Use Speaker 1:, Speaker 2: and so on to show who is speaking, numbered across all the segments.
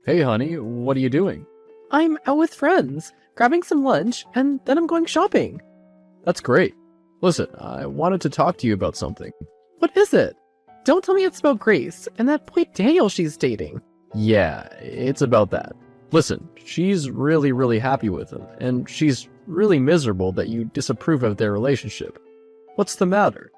Speaker 1: Hey honey, what are you doing?
Speaker 2: I'm out with friends, grabbing some lunch, and then I'm going shopping.
Speaker 1: That's great. Listen, I wanted to talk to you about something.
Speaker 2: What is it? Don't tell me it's about Grace and that boy Daniel she's dating.
Speaker 1: Yeah, it's about that. Listen, she's really happy with him, and she's really miserable that you disapprove of their relationship. What's the matter?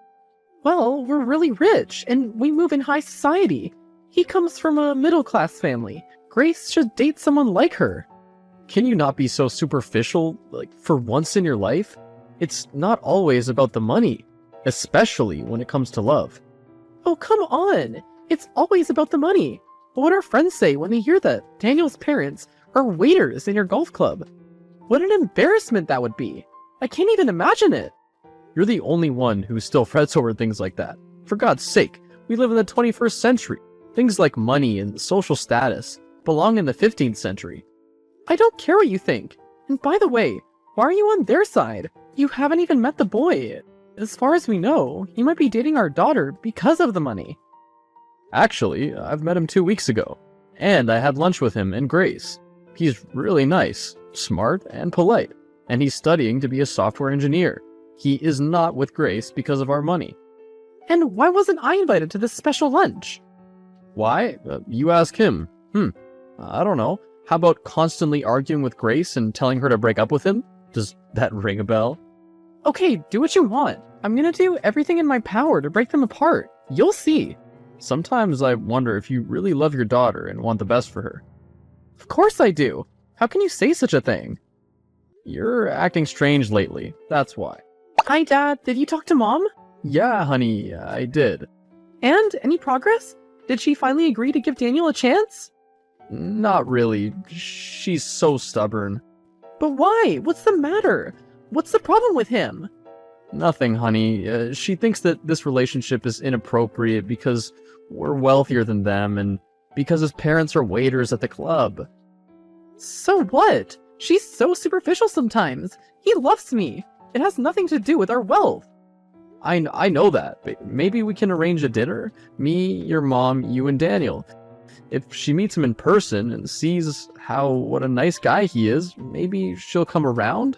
Speaker 2: Well, we're really rich, and we move in high society. He comes from a middle-class family. Grace should date someone like her.
Speaker 1: Can you not be so superficial, like, for once in your life? It's not always about the money, especially when it comes to love.
Speaker 2: Oh, come on! It's always about the money. What would our friends say when they hear that Daniel's parents are waiters in your golf club? What an embarrassment that would be! I can't even imagine it!
Speaker 1: You're the only one who still frets over things like that. For God's sake, we live in the 21st century. Things like money and social status belong in the 15th century.
Speaker 2: I don't care what you think. And by the way, why are you on their side? You haven't even met the boy. As far as we know, he might be dating our daughter because of the money.
Speaker 1: Actually, I've met him 2 weeks ago, and I had lunch with him and Grace. He's really nice, smart, and polite, and he's studying to be a software engineer. He is not with Grace because of our money.
Speaker 2: And why wasn't I invited to this special lunch?
Speaker 1: Why? You ask him. I don't know. How about constantly arguing with Grace and telling her to break up with him? Does that ring a bell?
Speaker 2: Okay, do what you want. I'm gonna do everything in my power to break them apart. You'll see.
Speaker 1: Sometimes I wonder if you really love your daughter and want the best for her.
Speaker 2: Of course I do. How can you say such a thing?
Speaker 1: You're acting strange lately, that's why.
Speaker 2: Hi, Dad. Did you talk to Mom?
Speaker 1: Yeah, honey, I did.
Speaker 2: And any progress? Did she finally agree to give Daniel a chance?
Speaker 1: Not really. She's so stubborn.
Speaker 2: But why? What's the matter? What's the problem with him?
Speaker 1: Nothing, honey. She thinks that this relationship is inappropriate because we're wealthier than them and because his parents are waiters at the club.
Speaker 2: So what? She's so superficial sometimes. He loves me. It has nothing to do with our wealth.
Speaker 1: I know that, but maybe we can arrange a dinner? Me, your mom, you, and Daniel. If she meets him in person and sees what a nice guy he is, maybe she'll come around?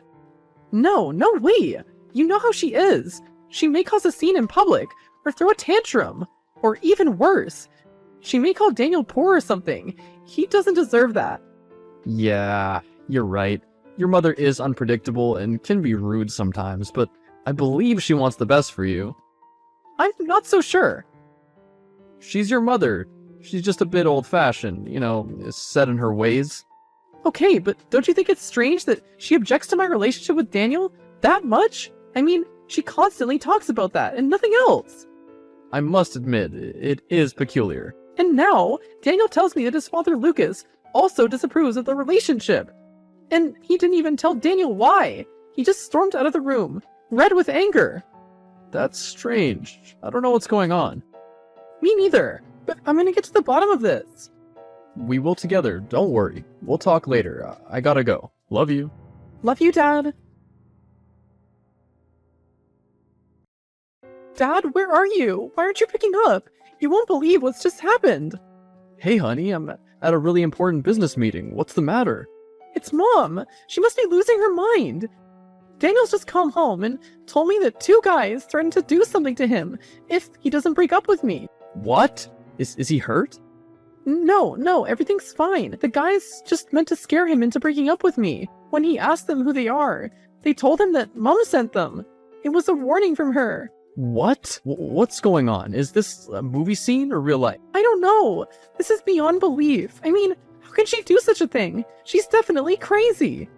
Speaker 2: No way! You know how she is. She may cause a scene in public, or throw a tantrum, or even worse. She may call Daniel poor or something. He doesn't deserve that.
Speaker 1: Yeah, you're right. Your mother is unpredictable and can be rude sometimes, but I believe she wants the best for you.
Speaker 2: I'm not so sure.
Speaker 1: She's your mother. She's just a bit old-fashioned, set in her ways.
Speaker 2: Okay, but don't you think it's strange that she objects to my relationship with Daniel that much? I mean, she constantly talks about that and nothing else.
Speaker 1: I must admit, it is peculiar.
Speaker 2: And now, Daniel tells me that his father Lucas also disapproves of the relationship. And he didn't even tell Daniel why. He just stormed out of the room, red with anger.
Speaker 1: That's strange. I don't know what's going on.
Speaker 2: Me neither, but I'm gonna get to the bottom of this.
Speaker 1: We will together, don't worry. We'll talk later. I gotta go. Love you.
Speaker 2: Love you, Dad. Dad, where are you? Why aren't you picking up? You won't believe what's just happened.
Speaker 1: Hey, honey, I'm at a really important business meeting. What's the matter?
Speaker 2: It's Mom. She must be losing her mind. Daniel's just come home and told me that 2 guys threatened to do something to him if he doesn't break up with me.
Speaker 1: What? Is he hurt?
Speaker 2: No, everything's fine. The guys just meant to scare him into breaking up with me. When he asked them who they are, they told him that Mom sent them. It was a warning from her.
Speaker 1: What? What's going on? Is this a movie scene or real life?
Speaker 2: I don't know. This is beyond belief. I mean, how can she do such a thing? She's definitely crazy.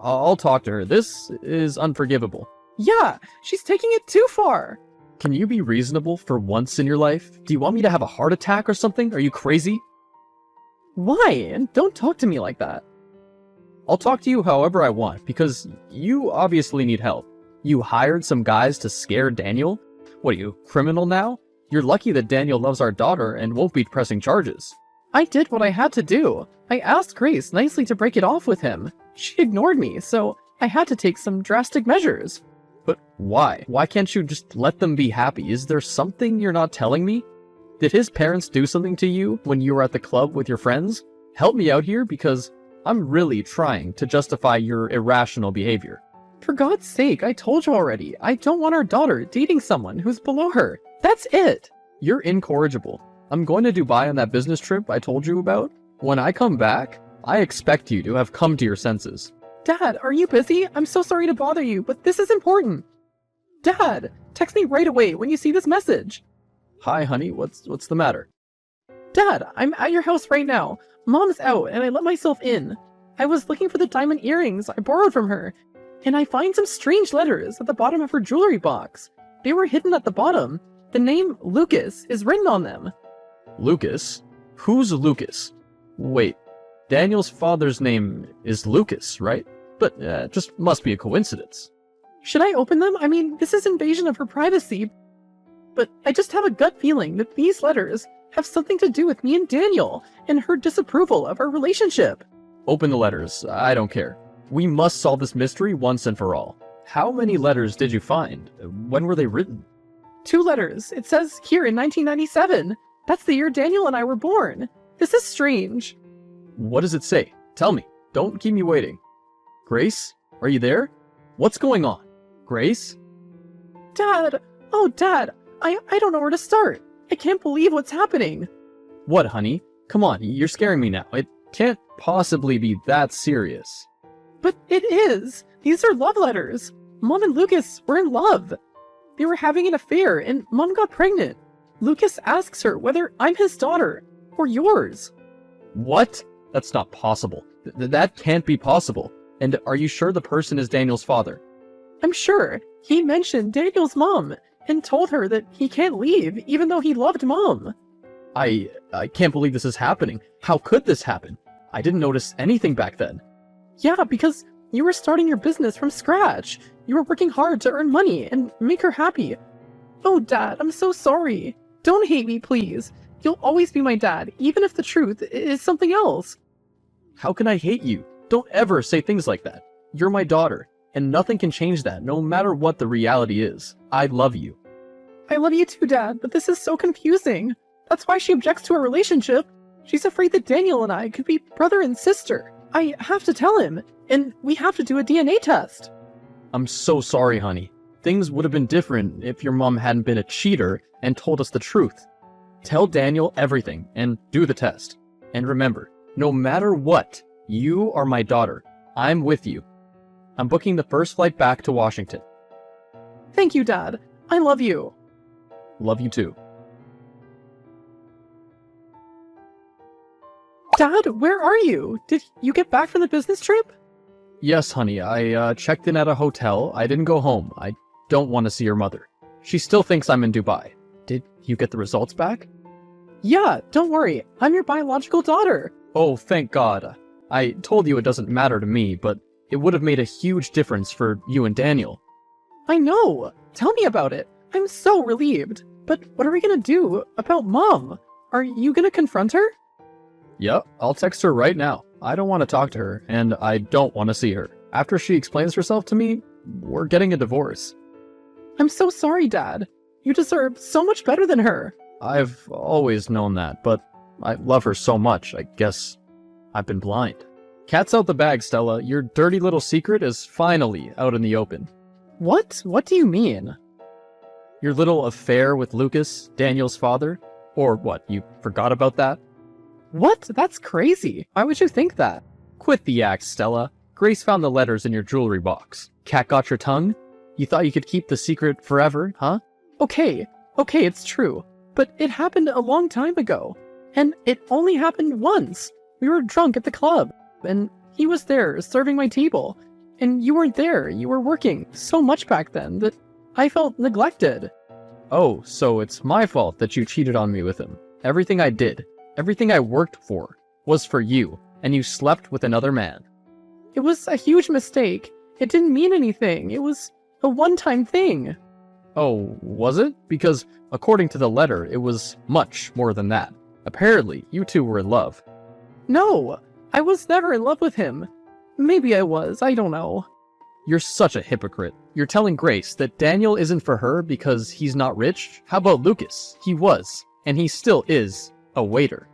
Speaker 1: I'll talk to her. This is unforgivable.
Speaker 2: Yeah, she's taking it too far.
Speaker 1: Can you be reasonable for once in your life? Do you want me to have a heart attack or something? Are you crazy?
Speaker 2: Why? And don't talk to me like that.
Speaker 1: I'll talk to you however I want, because you obviously need help. You hired some guys to scare Daniel? What are you, criminal now? You're lucky that Daniel loves our daughter and won't be pressing charges.
Speaker 2: I did what I had to do. I asked Grace nicely to break it off with him. She ignored me, so I had to take some drastic measures.
Speaker 1: But why? Why can't you just let them be happy? Is there something you're not telling me? Did his parents do something to you when you were at the club with your friends? Help me out here because I'm really trying to justify your irrational behavior.
Speaker 2: For God's sake, I told you already. I don't want our daughter dating someone who's below her. That's it.
Speaker 1: You're incorrigible. I'm going to Dubai on that business trip I told you about. When I come back, I expect you to have come to your senses.
Speaker 2: Dad, are you busy? I'm so sorry to bother you, but this is important. Dad, text me right away when you see this message.
Speaker 1: Hi, honey, what's the matter?
Speaker 2: Dad, I'm at your house right now. Mom's out and I let myself in. I was looking for the diamond earrings I borrowed from her, and I find some strange letters at the bottom of her jewelry box. They were hidden at the bottom. The name Lucas is written on them.
Speaker 1: Lucas? Who's Lucas? Wait, Daniel's father's name is Lucas, right? But it just must be a coincidence.
Speaker 2: Should I open them? I mean, this is invasion of her privacy. But I just have a gut feeling that these letters have something to do with me and Daniel and her disapproval of our relationship.
Speaker 1: Open the letters. I don't care. We must solve this mystery once and for all. How many letters did you find? When were they written?
Speaker 2: 2 letters. It says here in 1997. That's the year Daniel and I were born. This is strange.
Speaker 1: What does it say? Tell me. Don't keep me waiting. Grace? Are you there? What's going on? Grace?
Speaker 2: Dad! Oh, Dad! I don't know where to start. I can't believe what's happening.
Speaker 1: What, honey? Come on, you're scaring me now. It can't possibly be that serious.
Speaker 2: But it is. These are love letters. Mom and Lucas were in love. They were having an affair and Mom got pregnant. Lucas asks her whether I'm his daughter or yours.
Speaker 1: What? That's not possible. That can't be possible. And are you sure the person is Daniel's father?
Speaker 2: I'm sure. He mentioned Daniel's mom and told her that he can't leave even though he loved Mom.
Speaker 1: I can't believe this is happening. How could this happen? I didn't notice anything back then.
Speaker 2: Yeah, because you were starting your business from scratch. You were working hard to earn money and make her happy. Oh, Dad, I'm so sorry. Don't hate me, please. You'll always be my dad, even if the truth is something else.
Speaker 1: How can I hate you? Don't ever say things like that. You're my daughter, and nothing can change that, no matter what the reality is. I love you.
Speaker 2: I love you too, Dad, but this is so confusing. That's why she objects to our relationship. She's afraid that Daniel and I could be brother and sister. I have to tell him, and we have to do a DNA test.
Speaker 1: I'm so sorry, honey. Things would have been different if your mom hadn't been a cheater and told us the truth. Tell Daniel everything and do the test. And remember, no matter what, you are my daughter. I'm with you. I'm booking the first flight back to Washington.
Speaker 2: Thank you, Dad. I love you.
Speaker 1: Love you too.
Speaker 2: Dad, where are you? Did you get back from the business trip?
Speaker 1: Yes, honey, I checked in at a hotel. I didn't go home. I don't want to see your mother. She still thinks I'm in Dubai. Did you get the results back?
Speaker 2: Yeah, don't worry. I'm your biological daughter.
Speaker 1: Oh, thank God. I told you it doesn't matter to me, but it would have made a huge difference for you and Daniel.
Speaker 2: I know. Tell me about it. I'm so relieved. But what are we gonna do about Mom? Are you gonna confront her?
Speaker 1: Yep, I'll text her right now. I don't want to talk to her, and I don't want to see her. After she explains herself to me, we're getting a divorce.
Speaker 2: I'm so sorry, Dad. You deserve so much better than her.
Speaker 1: I've always known that, but I love her so much, I guess I've been blind. Cat's out the bag, Stella. Your dirty little secret is finally out in the open.
Speaker 2: What? What do you mean?
Speaker 1: Your little affair with Lucas, Daniel's father? Or what, you forgot about that?
Speaker 2: What? That's crazy. Why would you think that?
Speaker 1: Quit the act, Stella. Grace found the letters in your jewelry box. Cat got your tongue? You thought you could keep the secret forever, huh?
Speaker 2: Okay, it's true. But it happened a long time ago. And it only happened once. We were drunk at the club, and he was there serving my table. And you weren't there. You were working so much back then that I felt neglected.
Speaker 1: Oh, so it's my fault that you cheated on me with him. Everything I did, everything I worked for, was for you, and you slept with another man.
Speaker 2: It was a huge mistake. It didn't mean anything. It was a one-time thing.
Speaker 1: Oh, was it? Because according to the letter, it was much more than that. Apparently, you two were in love.
Speaker 2: No, I was never in love with him. Maybe I was, I don't know.
Speaker 1: You're such a hypocrite. You're telling Grace that Daniel isn't for her because he's not rich? How about Lucas? He was, and he still is, a waiter.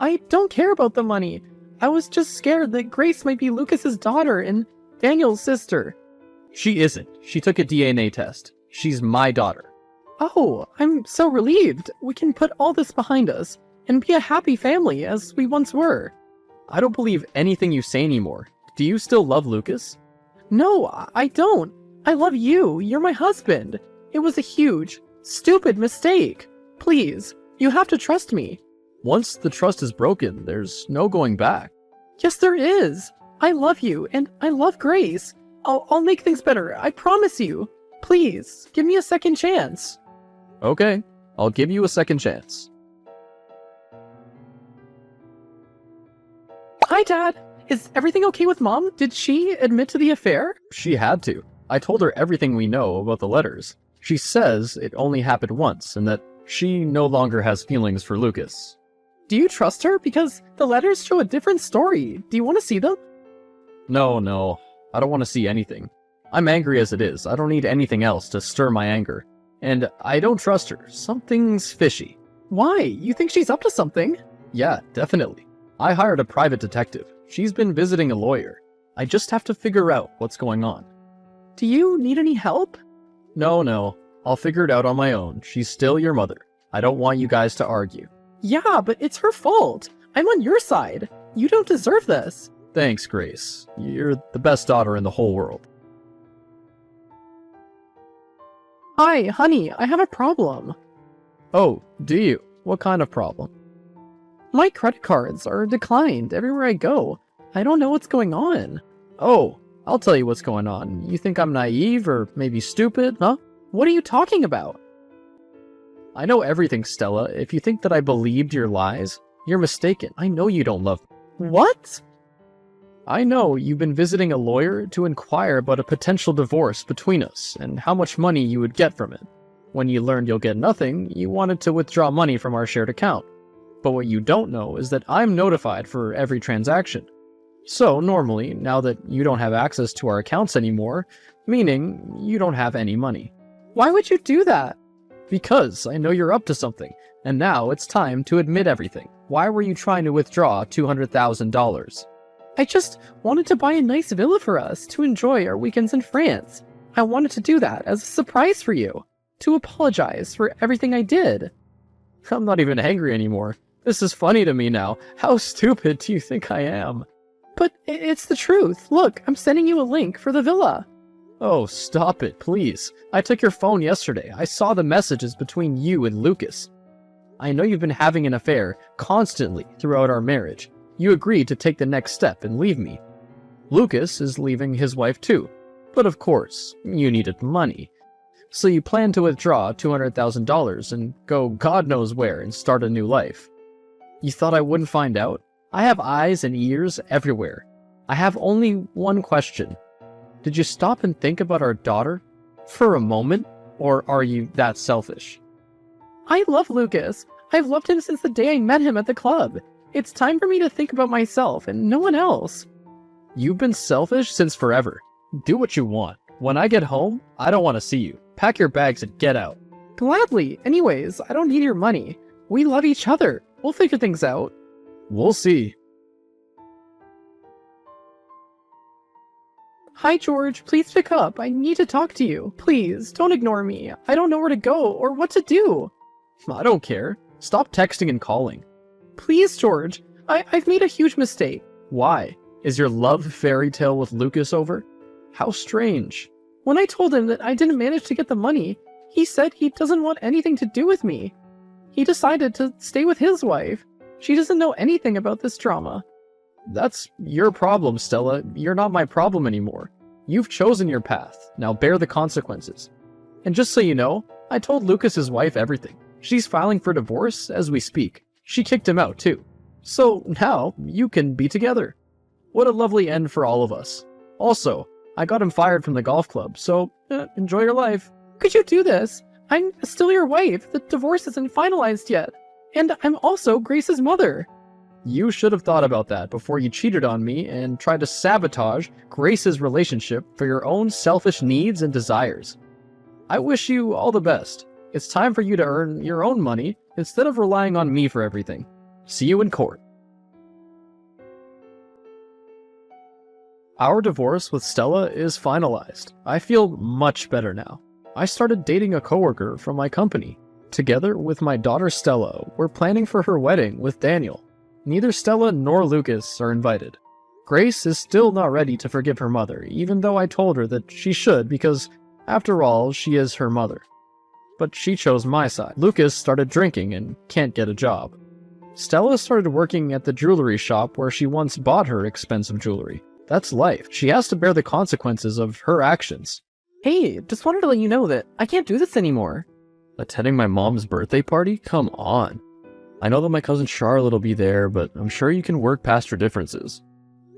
Speaker 2: I don't care about the money. I was just scared that Grace might be Lucas's daughter and Daniel's sister.
Speaker 1: She isn't. She took a DNA test. She's my daughter.
Speaker 2: Oh, I'm so relieved. We can put all this behind us and be a happy family as we once were.
Speaker 1: I don't believe anything you say anymore. Do you still love Lucas?
Speaker 2: No, I don't. I love you. You're my husband. It was a huge, stupid mistake. Please, you have to trust me.
Speaker 1: Once the trust is broken, there's no going back.
Speaker 2: Yes, there is. I love you, and I love Grace. I'll make things better. I promise you. Please, give me a second chance.
Speaker 1: Okay, I'll give you a second chance.
Speaker 2: Hi, Dad. Is everything okay with Mom? Did she admit to the affair?
Speaker 1: She had to. I told her everything we know about the letters. She says it only happened once and that she no longer has feelings for Lucas.
Speaker 2: Do you trust her? Because the letters show a different story. Do you want to see them?
Speaker 1: No. I don't want to see anything. I'm angry as it is. I don't need anything else to stir my anger. And I don't trust her. Something's fishy.
Speaker 2: Why? You think she's up to something?
Speaker 1: Yeah, definitely. I hired a private detective. She's been visiting a lawyer. I just have to figure out what's going on.
Speaker 2: Do you need any help?
Speaker 1: No. I'll figure it out on my own. She's still your mother. I don't want you guys to argue.
Speaker 2: Yeah, but it's her fault. I'm on your side. You don't deserve this.
Speaker 1: Thanks, Grace. You're the best daughter in the whole world.
Speaker 2: Hi, honey, I have a problem.
Speaker 1: Oh, do you? What kind of problem?
Speaker 2: My credit cards are declined everywhere I go. I don't know what's going on.
Speaker 1: Oh, I'll tell you what's going on. You think I'm naive or maybe stupid, huh?
Speaker 2: What are you talking about?
Speaker 1: I know everything, Stella. If you think that I believed your lies, you're mistaken. I know you don't love me.
Speaker 2: What?
Speaker 1: I know you've been visiting a lawyer to inquire about a potential divorce between us and how much money you would get from it. When you learned you'll get nothing, you wanted to withdraw money from our shared account. But what you don't know is that I'm notified for every transaction. So normally, now that you don't have access to our accounts anymore, meaning you don't have any money.
Speaker 2: Why would you do that?
Speaker 1: Because I know you're up to something, and now it's time to admit everything. Why were you trying to withdraw $200,000?
Speaker 2: I just wanted to buy a nice villa for us to enjoy our weekends in France. I wanted to do that as a surprise for you, to apologize for everything I did.
Speaker 1: I'm not even angry anymore. This is funny to me now. How stupid do you think I am?
Speaker 2: But it's the truth. Look, I'm sending you a link for the villa.
Speaker 1: Oh, stop it, please. I took your phone yesterday. I saw the messages between you and Lucas. I know you've been having an affair constantly throughout our marriage. You agreed to take the next step and leave me. Lucas is leaving his wife too. But of course, you needed money. So you plan to withdraw $200,000 and go God knows where and start a new life. You thought I wouldn't find out? I have eyes and ears everywhere. I have only one question. Did you stop and think about our daughter? For a moment? Or are you that selfish?
Speaker 2: I love Lucas. I've loved him since the day I met him at the club. It's time for me to think about myself and no one else.
Speaker 1: You've been selfish since forever. Do what you want. When I get home, I don't want to see you. Pack your bags and get out.
Speaker 2: Gladly. Anyways, I don't need your money. We love each other. We'll figure things out.
Speaker 1: We'll see.
Speaker 2: Hi, George. Please pick up. I need to talk to you. Please, don't ignore me. I don't know where to go or what to do.
Speaker 1: I don't care. Stop texting and calling.
Speaker 2: Please, George. I've made a huge mistake.
Speaker 1: Why? Is your love fairy tale with Lucas over? How strange.
Speaker 2: When I told him that I didn't manage to get the money, he said he doesn't want anything to do with me. He decided to stay with his wife. She doesn't know anything about this drama.
Speaker 1: That's your problem, Stella. You're not my problem anymore. You've chosen your path. Now bear the consequences. And just so you know, I told Lucas's wife everything. She's filing for divorce as we speak. She kicked him out too. So now you can be together. What a lovely end for all of us. Also, I got him fired from the golf club, so enjoy your life.
Speaker 2: Could you do this? I'm still your wife. The divorce isn't finalized yet. And I'm also Grace's mother.
Speaker 1: You should have thought about that before you cheated on me and tried to sabotage Grace's relationship for your own selfish needs and desires. I wish you all the best. It's time for you to earn your own money instead of relying on me for everything. See you in court. Our divorce with Stella is finalized. I feel much better now. I started dating a coworker from my company. Together with my daughter Stella, we're planning for her wedding with Daniel. Neither Stella nor Lucas are invited. Grace is still not ready to forgive her mother, even though I told her that she should because, after all, she is her mother. But she chose my side. Lucas started drinking and can't get a job. Stella started working at the jewelry shop where she once bought her expensive jewelry. That's life. She has to bear the consequences of her actions.
Speaker 2: Hey, just wanted to let you know that I can't do this anymore.
Speaker 1: Attending my mom's birthday party? Come on. I know that my cousin Charlotte will be there, but I'm sure you can work past your differences.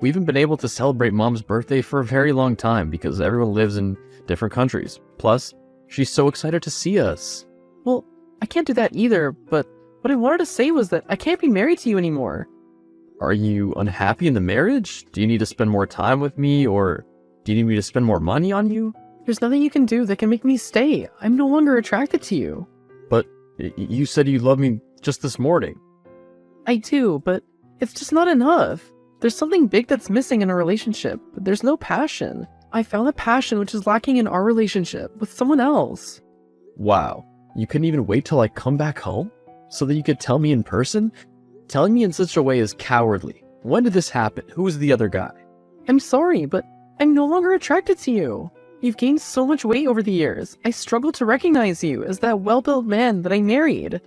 Speaker 1: We haven't been able to celebrate Mom's birthday for a very long time because everyone lives in different countries. Plus, she's so excited to see us.
Speaker 2: Well, I can't do that either, but what I wanted to say was that I can't be married to you anymore.
Speaker 1: Are you unhappy in the marriage? Do you need to spend more time with me, or do you need me to spend more money on you?
Speaker 2: There's nothing you can do that can make me stay. I'm no longer attracted to you.
Speaker 1: But you said you loved me just this morning.
Speaker 2: I do, but it's just not enough. There's something big that's missing in our relationship, but there's no passion. I found the passion which is lacking in our relationship with someone else.
Speaker 1: Wow. You couldn't even wait till I come back home? So that you could tell me in person? Telling me in such a way is cowardly. When did this happen? Who was the other guy?
Speaker 2: I'm sorry, but I'm no longer attracted to you. You've gained so much weight over the years. I struggle to recognize you as that well-built man that I married.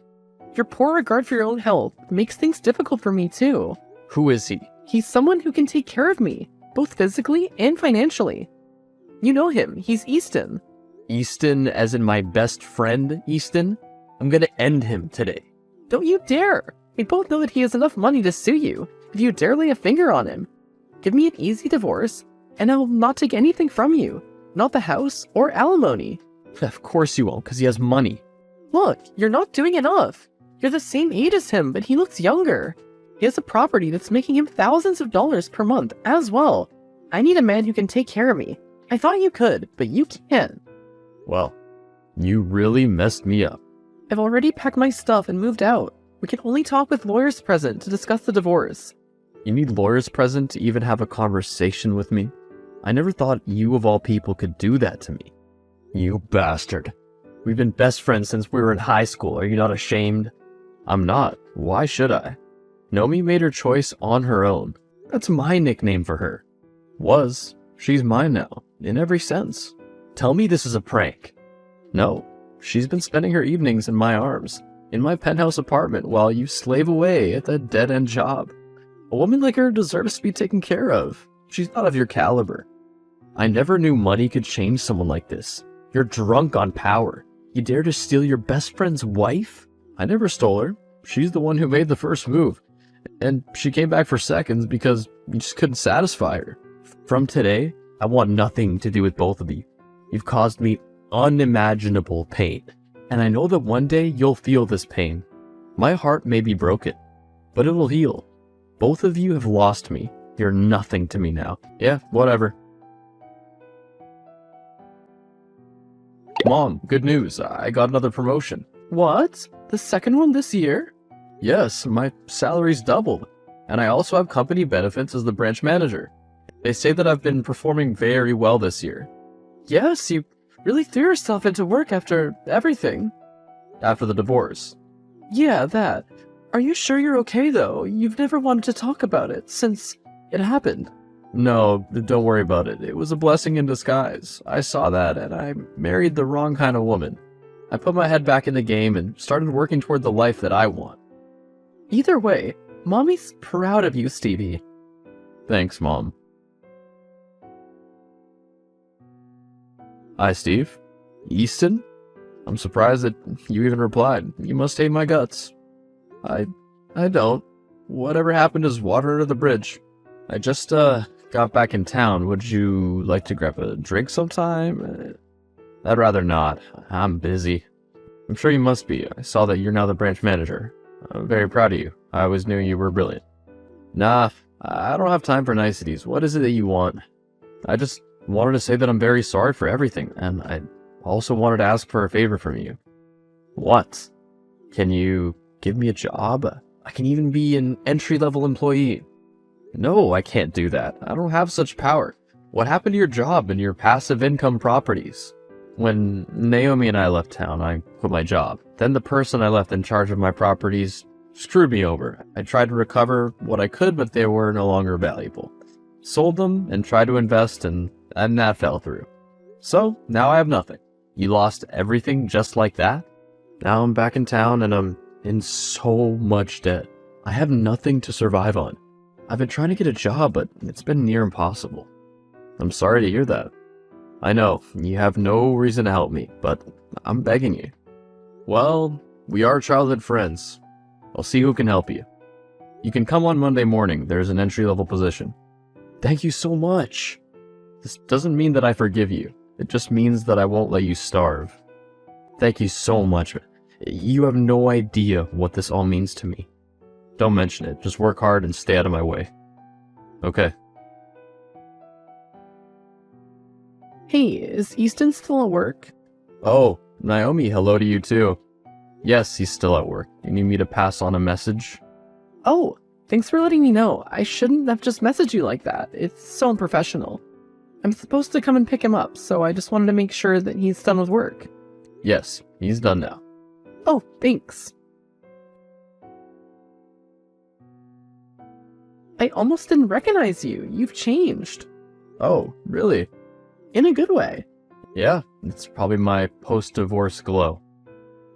Speaker 2: Your poor regard for your own health makes things difficult for me too.
Speaker 1: Who is he?
Speaker 2: He's someone who can take care of me, both physically and financially. You know him, he's Easton.
Speaker 1: Easton, as in my best friend, Easton? I'm gonna end him today.
Speaker 2: Don't you dare! We both know that he has enough money to sue you if you dare lay a finger on him. Give me an easy divorce, and I will not take anything from you. Not the house or alimony.
Speaker 1: Of course you won't, because he has money.
Speaker 2: Look, you're not doing enough. You're the same age as him, but he looks younger. He has a property that's making him thousands of dollars per month as well. I need a man who can take care of me. I thought you could, but you can't.
Speaker 1: Well, you really messed me up.
Speaker 2: I've already packed my stuff and moved out. We can only talk with lawyers present to discuss the divorce.
Speaker 1: You need lawyers present to even have a conversation with me? I never thought you of all people could do that to me. You bastard. We've been best friends since we were in high school. Are you not ashamed? I'm not. Why should I? Nomi made her choice on her own. That's my nickname for her. Was. She's mine now, in every sense. Tell me this is a prank. No. She's been spending her evenings in my arms, in my penthouse apartment, while you slave away at that dead-end job. A woman like her deserves to be taken care of. She's not of your caliber. I never knew money could change someone like this. You're drunk on power. You dare to steal your best friend's wife? I never stole her. She's the one who made the first move. And she came back for seconds because you just couldn't satisfy her. From today, I want nothing to do with both of you. You've caused me unimaginable pain. And I know that one day you'll feel this pain. My heart may be broken, but it will heal. Both of you have lost me. You're nothing to me now. Yeah, whatever. Mom, good news. I got another promotion.
Speaker 2: What? The second one this year?
Speaker 1: Yes, my salary's doubled. And I also have company benefits as the branch manager. They say that I've been performing very well this year.
Speaker 2: Yes, you really threw yourself into work after everything.
Speaker 1: After the divorce.
Speaker 2: Yeah, that. Are you sure you're okay though? You've never wanted to talk about it since it happened.
Speaker 1: No, don't worry about it. It was a blessing in disguise. I saw that, and I married the wrong kind of woman. I put my head back in the game and started working toward the life that I want.
Speaker 2: Either way, Mommy's proud of you, Stevie.
Speaker 1: Thanks, Mom. Hi, Steve. Easton? I'm surprised that you even replied. You must hate my guts. I don't. Whatever happened is water under the bridge. I just, got back in town. Would you like to grab a drink sometime? I'd rather not. I'm busy. I'm sure you must be. I saw that you're now the branch manager. I'm very proud of you. I always knew you were brilliant. Nah, I don't have time for niceties. What is it that you want? I just wanted to say that I'm very sorry for everything, and I also wanted to ask for a favor from you. What? Can you give me a job? I can even be an entry-level employee. No, I can't do that. I don't have such power. What happened to your job and your passive income properties? When Naomi and I left town, I quit my job. Then the person I left in charge of my properties screwed me over. I tried to recover what I could, but they were no longer valuable. Sold them and tried to invest, and that fell through. So, now I have nothing. You lost everything just like that? Now I'm back in town and I'm in so much debt. I have nothing to survive on. I've been trying to get a job, but it's been near impossible. I'm sorry to hear that. I know, you have no reason to help me, but I'm begging you. Well, we are childhood friends. I'll see who can help you. You can come on Monday morning. There's an entry-level position. Thank you so much. This doesn't mean that I forgive you. It just means that I won't let you starve. Thank you so much. You have no idea what this all means to me. Don't mention it. Just work hard and stay out of my way. Okay.
Speaker 2: Hey, is Easton still at work?
Speaker 1: Oh, Naomi, hello to you too. Yes, he's still at work. You need me to pass on a message?
Speaker 2: Oh, thanks for letting me know. I shouldn't have just messaged you like that. It's so unprofessional. I'm supposed to come and pick him up, so I just wanted to make sure that he's done with work.
Speaker 1: Yes, he's done now.
Speaker 2: Oh, thanks. I almost didn't recognize you. You've changed.
Speaker 1: Oh, really?
Speaker 2: In a good way.
Speaker 1: Yeah, it's probably my post-divorce glow.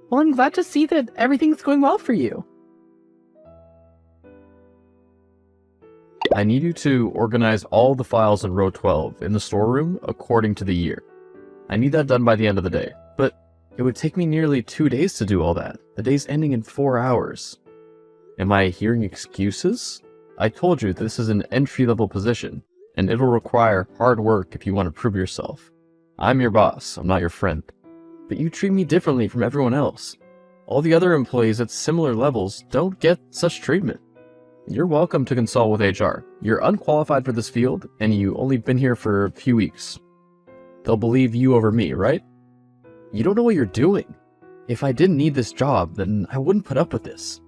Speaker 2: Well, I'm glad to see that everything's going well for you.
Speaker 1: I need you to organize all the files in row 12 in the storeroom according to the year. I need that done by the end of the day, but it would take me nearly 2 days to do all that. The day's ending in 4 hours. Am I hearing excuses? I told you this is an entry-level position, and it'll require hard work if you want to prove yourself. I'm your boss, I'm not your friend. But you treat me differently from everyone else. All the other employees at similar levels don't get such treatment. You're welcome to consult with HR. You're unqualified for this field, and you only been here for a few weeks. They'll believe you over me, right? You don't know what you're doing. If I didn't need this job, then I wouldn't put up with this.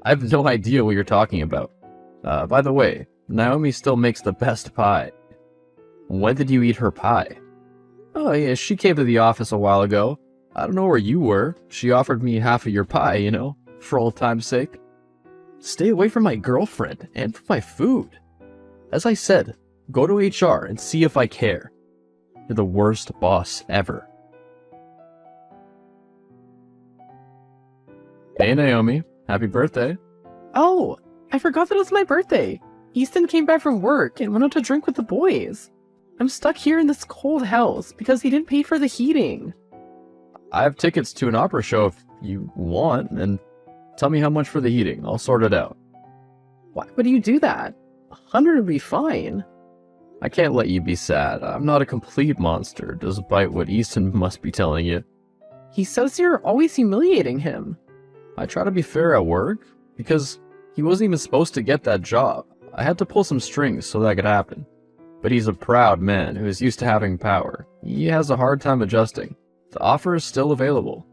Speaker 1: I have no idea what you're talking about. By the way, Naomi still makes the best pie. When did you eat her pie? Oh yeah, she came to the office a while ago. I don't know where you were. She offered me half of your pie, you know, for old time's sake. Stay away from my girlfriend and from my food. As I said, go to HR and see if I care. You're the worst boss ever. Hey Naomi, happy birthday.
Speaker 2: Oh, I forgot that it was my birthday. Easton came back from work and went out to drink with the boys. I'm stuck here in this cold house because he didn't pay for the heating.
Speaker 1: I have tickets to an opera show if you want, and tell me how much for the heating. I'll sort it out.
Speaker 2: Why would you do that? 100 would be fine.
Speaker 1: I can't let you be sad. I'm not a complete monster, despite what Easton must be telling you.
Speaker 2: He says you're always humiliating him.
Speaker 1: I try to be fair at work, because he wasn't even supposed to get that job. I had to pull some strings so that could happen. But he's a proud man who is used to having power. He has a hard time adjusting. The offer is still available.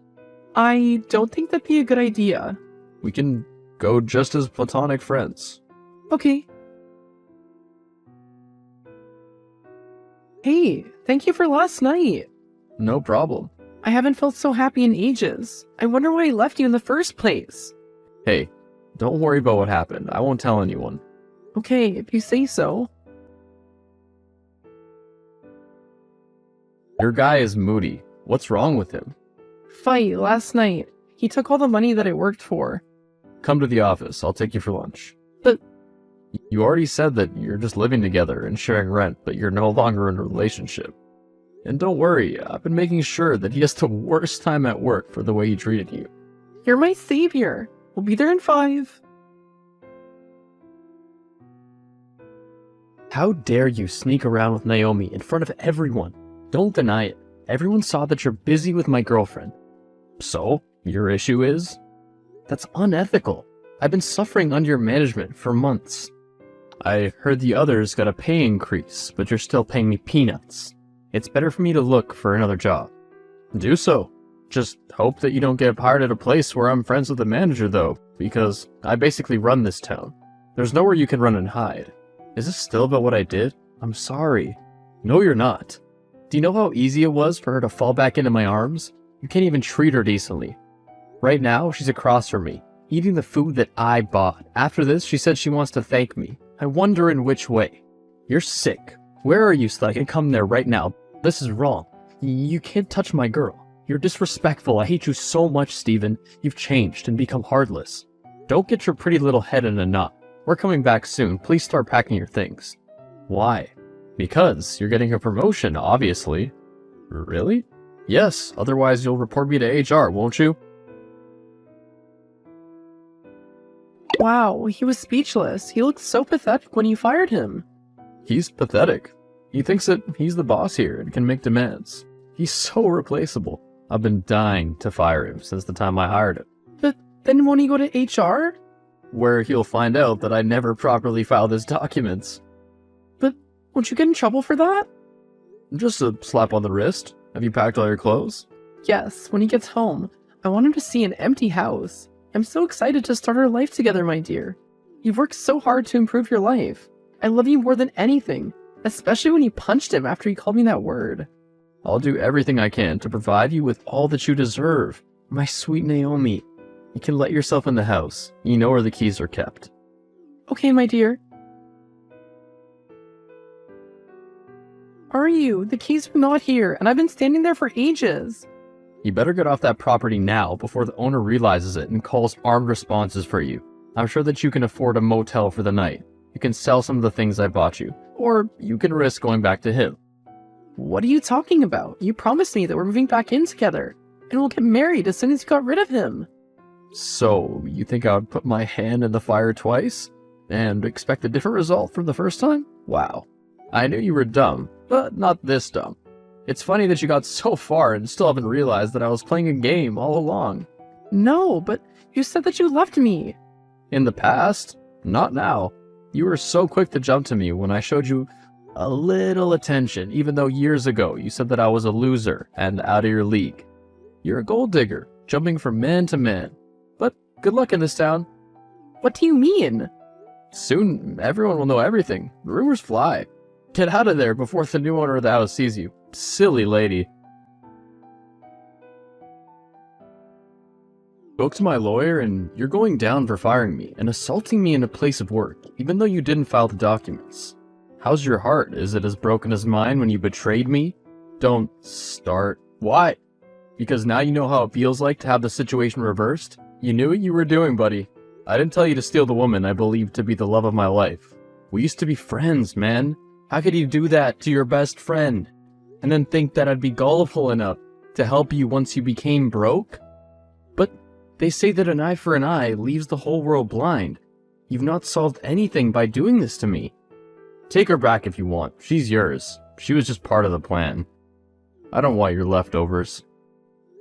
Speaker 2: I don't think that'd be a good idea.
Speaker 1: We can go just as platonic friends.
Speaker 2: Okay. Hey, thank you for last night.
Speaker 1: No problem.
Speaker 2: I haven't felt so happy in ages. I wonder why I left you in the first place.
Speaker 1: Hey, don't worry about what happened. I won't tell anyone.
Speaker 2: Okay, if you say so.
Speaker 1: Your guy is moody. What's wrong with him?
Speaker 2: Fight last night. He took all the money that I worked for.
Speaker 1: Come to the office. I'll take you for lunch.
Speaker 2: But
Speaker 1: you already said that you're just living together and sharing rent, but you're no longer in a relationship. And don't worry, I've been making sure that he has the worst time at work for the way he treated you.
Speaker 2: You're my savior. We'll be there in 5.
Speaker 1: How dare you sneak around with Naomi in front of everyone? Don't deny it. Everyone saw that you're busy with my girlfriend. So, your issue is? That's unethical. I've been suffering under your management for months. I heard the others got a pay increase, but you're still paying me peanuts. It's better for me to look for another job. Do so. Just hope that you don't get hired at a place where I'm friends with the manager though, because I basically run this town. There's nowhere you can run and hide. Is this still about what I did? I'm sorry. No, you're not. Do you know how easy it was for her to fall back into my arms? You can't even treat her decently. Right now, she's across from me, eating the food that I bought. After this, she said she wants to thank me. I wonder in which way. You're sick. Where are you so that I can come there right now? This is wrong. You can't touch my girl. You're disrespectful. I hate you so much, Steven. You've changed and become heartless. Don't get your pretty little head in a knot. We're coming back soon. Please start packing your things. Why? Because you're getting a promotion, obviously. Really? Yes, otherwise you'll report me to HR, won't you?
Speaker 2: Wow, he was speechless. He looked so pathetic when you fired him.
Speaker 1: He's pathetic. He thinks that he's the boss here and can make demands. He's so replaceable. I've been dying to fire him since the time I hired him.
Speaker 2: But then won't he go to HR?
Speaker 1: Where he'll find out that I never properly filed his documents.
Speaker 2: But won't you get in trouble for that?
Speaker 1: Just a slap on the wrist. Have you packed all your clothes?
Speaker 2: Yes, when he gets home. I want him to see an empty house. I'm so excited to start our life together, my dear. You've worked so hard to improve your life. I love you more than anything, especially when you punched him after he called me that word.
Speaker 1: I'll do everything I can to provide you with all that you deserve. My sweet Naomi. You can let yourself in the house. You know where the keys are kept.
Speaker 2: Okay, my dear. Are you? The keys are not here, and I've been standing there for ages.
Speaker 1: You better get off that property now before the owner realizes it and calls armed responses for you. I'm sure that you can afford a motel for the night. You can sell some of the things I bought you, or you can risk going back to him.
Speaker 2: What are you talking about? You promised me that we're moving back in together, and we'll get married as soon as you got rid of him.
Speaker 1: So, you think I would put my hand in the fire twice, and expect a different result from the first time? Wow. I knew you were dumb, but not this dumb. It's funny that you got so far and still haven't realized that I was playing a game all along.
Speaker 2: No, but you said that you loved me.
Speaker 1: In the past, not now. You were so quick to jump to me when I showed you a little attention, even though years ago you said that I was a loser and out of your league. You're a gold digger, jumping from man to man. But good luck in this town.
Speaker 2: What do you mean?
Speaker 1: Soon, everyone will know everything. Rumors fly. Get out of there before the new owner of the house sees you. Silly lady. Spoke to my lawyer, and you're going down for firing me and assaulting me in a place of work, even though you didn't file the documents. How's your heart? Is it as broken as mine when you betrayed me? Don't start. Why? Because now you know how it feels like to have the situation reversed? You knew what you were doing, buddy. I didn't tell you to steal the woman I believed to be the love of my life. We used to be friends, man. How could you do that to your best friend? And then think that I'd be gullible enough to help you once you became broke? But they say that an eye for an eye leaves the whole world blind. You've not solved anything by doing this to me. Take her back if you want. She's yours. She was just part of the plan. I don't want your leftovers.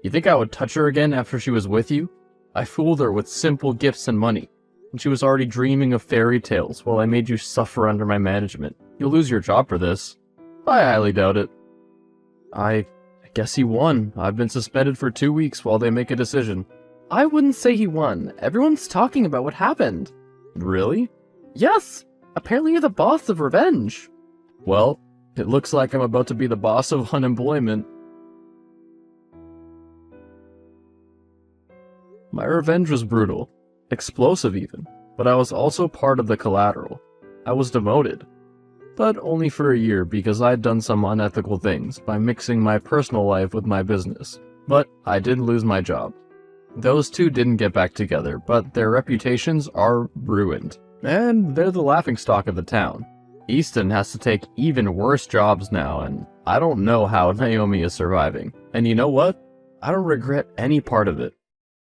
Speaker 1: You think I would touch her again after she was with you? I fooled her with simple gifts and money, and she was already dreaming of fairy tales while I made you suffer under my management. You'll lose your job for this. I highly doubt it. I guess he won. I've been suspended for 2 weeks while they make a decision.
Speaker 2: I wouldn't say he won. Everyone's talking about what happened.
Speaker 1: Really?
Speaker 2: Yes! Apparently you're the boss of revenge.
Speaker 1: Well, it looks like I'm about to be the boss of unemployment. My revenge was brutal, explosive even, but I was also part of the collateral. I was demoted. But only for a year because I had done some unethical things by mixing my personal life with my business. But I did lose my job. Those two didn't get back together, but their reputations are ruined. And they're the laughingstock of the town. Easton has to take even worse jobs now, and I don't know how Naomi is surviving. And you know what? I don't regret any part of it.